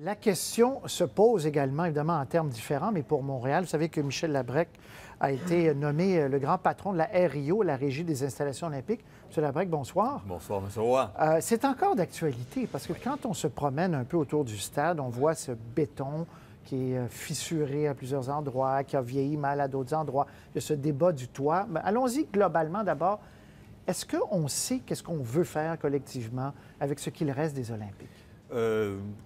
La question se pose également, évidemment, en termes différents, mais pour Montréal. Vous savez que Michel Labrec a été nommé le grand patron de la RIO, la Régie des installations olympiques. M. Labrec, bonsoir. Bonsoir, M. Roy. C'est encore d'actualité, parce que quand on se promène un peu autour du stade, on voit ce béton qui est fissuré à plusieurs endroits, qui a vieilli mal à d'autres endroits. Il y a ce débat du toit. Mais allons-y globalement d'abord. Est-ce qu'on sait qu'est-ce qu'on veut faire collectivement avec ce qu'il reste des Olympiques?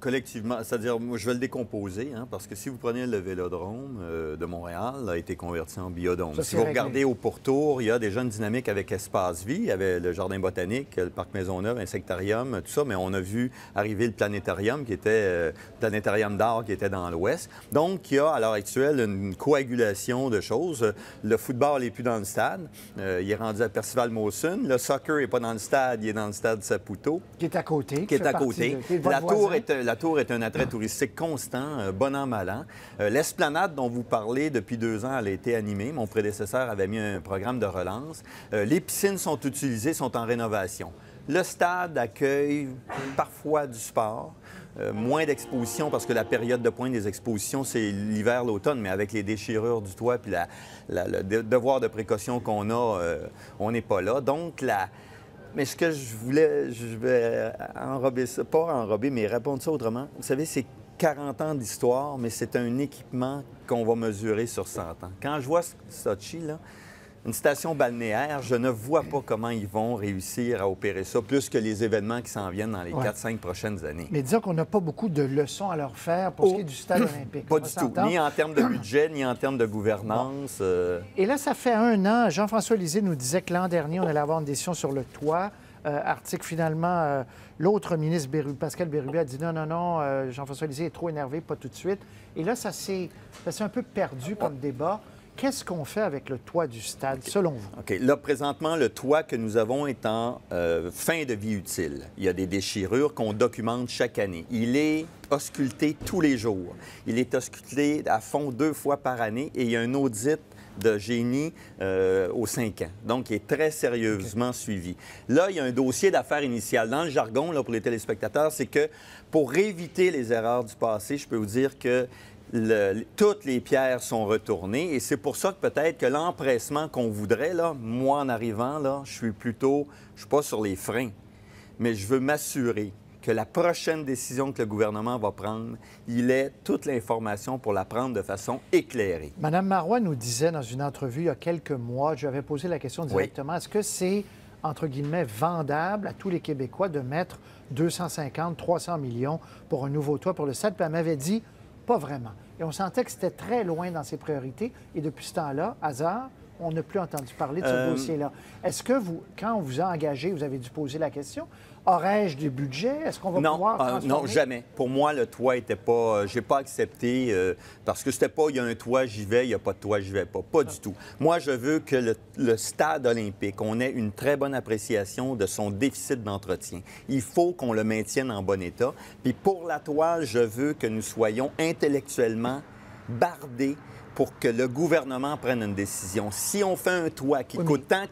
Collectivement, c'est-à-dire, moi, je vais le décomposer, parce que si vous prenez le Vélodrome de Montréal, il a été converti en biodôme. Ça, si vous regardez au pourtour, il y a déjà une dynamique avec Espace Vie. Il y avait le Jardin botanique, le Parc Maisonneuve, Insectarium, tout ça, mais on a vu arriver le planétarium, qui était planétarium d'art, qui était dans l'ouest. Donc, il y a à l'heure actuelle une coagulation de choses. Le football n'est plus dans le stade. Il est rendu à Percival-Mawson. Le soccer n'est pas dans le stade, il est dans le stade Saputo. Qui est à côté. Qui est à côté. La tour est un attrait touristique constant, bon an, mal an. L'esplanade dont vous parlez, depuis 2 ans, elle a été animée. Mon prédécesseur avait mis un programme de relance. Les piscines sont utilisées, sont en rénovation. Le stade accueille parfois du sport. Moins d'expositions parce que la période de pointe des expositions, c'est l'hiver, l'automne, mais avec les déchirures du toit puis le devoir de précaution qu'on a, on n'est pas là. Donc, mais ce que je vais enrober ça, pas enrober, mais répondre ça autrement. Vous savez, c'est 40 ans d'histoire, mais c'est un équipement qu'on va mesurer sur 100 ans. Quand je vois Sochi, là, une station balnéaire, je ne vois pas comment ils vont réussir à opérer ça, plus que les événements qui s'en viennent dans les 4-5 prochaines années. Mais disons qu'on n'a pas beaucoup de leçons à leur faire pour ce qui est du stade olympique. Pas du tout, ni en termes de budget, ni en termes de gouvernance. Et là, ça fait 1 an, Jean-François Lisée nous disait que l'an dernier, on allait avoir une décision sur le toit. Article, finalement, l'autre ministre, Pascal Bérubé, a dit non, Jean-François Lisée est trop énervé, pas tout de suite. Et là, ça s'est un peu perdu comme débat. Qu'est-ce qu'on fait avec le toit du stade, selon vous? OK. Là, présentement, le toit que nous avons est en fin de vie utile. Il y a des déchirures qu'on documente chaque année. Il est ausculté tous les jours. Il est ausculté à fond 2 fois par année et il y a un audit de génie aux 5 ans. Donc, il est très sérieusement suivi. Là, il y a un dossier d'affaires initiales. Dans le jargon, là, pour les téléspectateurs, c'est que pour éviter les erreurs du passé, je peux vous dire que toutes les pierres sont retournées et c'est pour ça que peut-être que l'empressement qu'on voudrait, là, moi, en arrivant, là, je suis pas sur les freins, mais je veux m'assurer que la prochaine décision que le gouvernement va prendre, il ait toute l'information pour la prendre de façon éclairée. Mme Marois nous disait dans une entrevue il y a quelques mois, je lui avais posé la question directement, est-ce que c'est, entre guillemets, vendable à tous les Québécois de mettre 250, 300 millions pour un nouveau toit pour le stade? Puis elle m'avait dit, pas vraiment. Et on sentait que c'était très loin dans ses priorités. Et depuis ce temps-là, hasard, on n'a plus entendu parler de ce dossier-là. Est-ce que vous, quand on vous a engagé, vous avez dû poser la question, aurais-je du budget? Est-ce qu'on va pouvoir transformer? Non, jamais. Pour moi, le toit n'était pas... j'ai pas accepté parce que c'était pas il y a un toit, j'y vais, il n'y a pas de toit, j'y vais pas. Pas du tout. Moi, je veux que le stade olympique, on ait une très bonne appréciation de son déficit d'entretien. Il faut qu'on le maintienne en bon état. Puis pour la toile, je veux que nous soyons intellectuellement bardés pour que le gouvernement prenne une décision. Si on fait un toit qui coûte tant,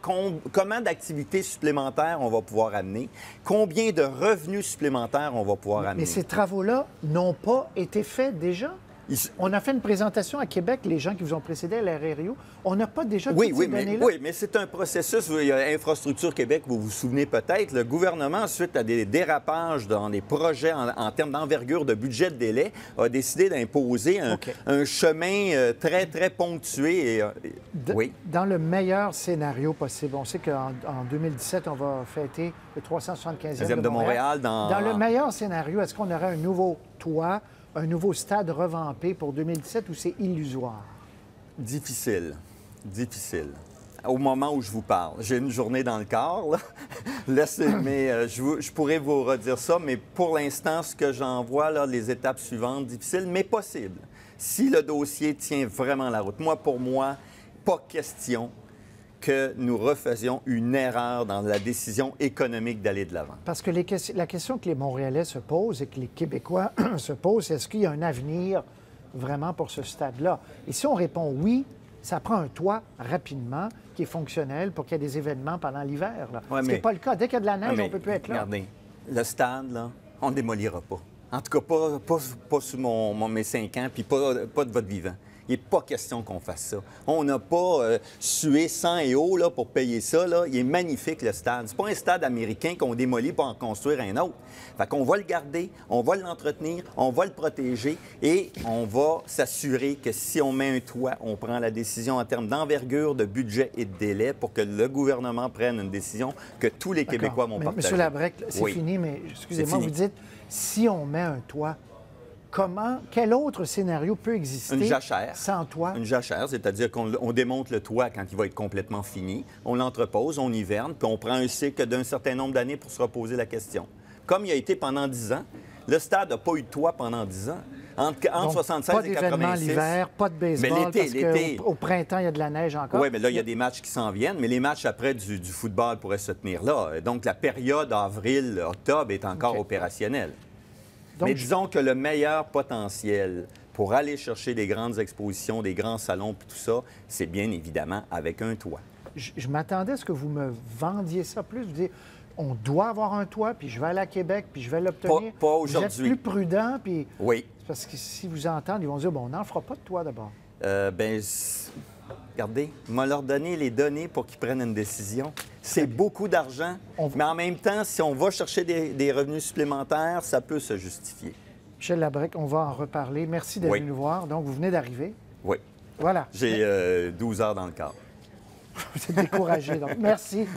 comment d'activités supplémentaires on va pouvoir amener? Combien de revenus supplémentaires on va pouvoir amener? Mais ces travaux-là n'ont pas été faits déjà? On a fait une présentation à Québec, les gens qui vous ont précédé à la RIO. On n'a pas déjà toutes ces données-là? Oui, mais c'est un processus. Il y a Infrastructure Québec, vous vous souvenez peut-être. Le gouvernement, suite à des dérapages dans des projets en termes d'envergure, de budget, de délai, a décidé d'imposer un chemin très, très ponctué. Dans le meilleur scénario possible, on sait qu'en 2017, on va fêter le 375e de Montréal. Dans le meilleur scénario, est-ce qu'on aurait un nouveau toit, un nouveau stade revampé pour 2017 ou c'est illusoire? Difficile. Au moment où je vous parle. J'ai une journée dans le corps, là. Mais je pourrais vous redire ça, mais pour l'instant, ce que j'en vois, là, les étapes suivantes, difficiles, mais possibles. Si le dossier tient vraiment la route. Pour moi, pas question que nous refaisions une erreur dans la décision économique d'aller de l'avant. Parce que la question que les Montréalais se posent et que les Québécois se posent, c'est est-ce qu'il y a un avenir vraiment pour ce stade-là? Et si on répond oui, ça prend un toit rapidement qui est fonctionnel pour qu'il y ait des événements pendant l'hiver. Ce qui n'est pas le cas. Dès qu'il y a de la neige, on ne peut plus être là. Regardez, le stade, là, on ne démolira pas. En tout cas, pas sur mes 5 ans, puis pas de votre vivant. Il n'est pas question qu'on fasse ça. On n'a pas sué sang et eau là, pour payer ça. Là. Il est magnifique, le stade. C'est pas un stade américain qu'on démolit pour en construire un autre. Fait qu'on va le garder, on va l'entretenir, on va le protéger et on va s'assurer que si on met un toit, on prend la décision en termes d'envergure, de budget et de délai pour que le gouvernement prenne une décision que tous les Québécois vont partager. Monsieur Labrec, c'est fini, mais excusez-moi, vous dites, si on met un toit, quel autre scénario peut exister une jachère, sans toit? Une jachère, c'est-à-dire qu'on démonte le toit quand il va être complètement fini, on l'entrepose, on hiverne, puis on prend un cycle d'un certain nombre d'années pour se reposer la question. Comme il a été pendant 10 ans, le stade n'a pas eu de toit pendant 10 ans. Entre 1976 et 1986. Pas d'événement l'hiver, pas de baseball, mais l'été, qu'au printemps, il y a de la neige encore. Oui, mais là, il y a des matchs qui s'en viennent, mais les matchs après du football pourraient se tenir là. Donc, la période avril-octobre est encore opérationnelle. Donc, mais disons que le meilleur potentiel pour aller chercher des grandes expositions, des grands salons, puis tout ça, c'est bien évidemment avec un toit. Je m'attendais à ce que vous me vendiez ça plus. Vous dites, on doit avoir un toit, puis je vais aller à Québec, puis je vais l'obtenir. Pas aujourd'hui. Vous êtes plus prudent, puis... Oui. Parce que si vous entendez, ils vont dire, bon, on n'en fera pas de toit d'abord. Regardez, on va leur donner les données pour qu'ils prennent une décision. C'est beaucoup d'argent, mais en même temps, si on va chercher des revenus supplémentaires, ça peut se justifier. Michel Labrec, on va en reparler. Merci d'être venu nous voir. Donc, vous venez d'arriver. Oui. Voilà. J'ai 12 heures dans le corps. Vous êtes découragé, donc merci.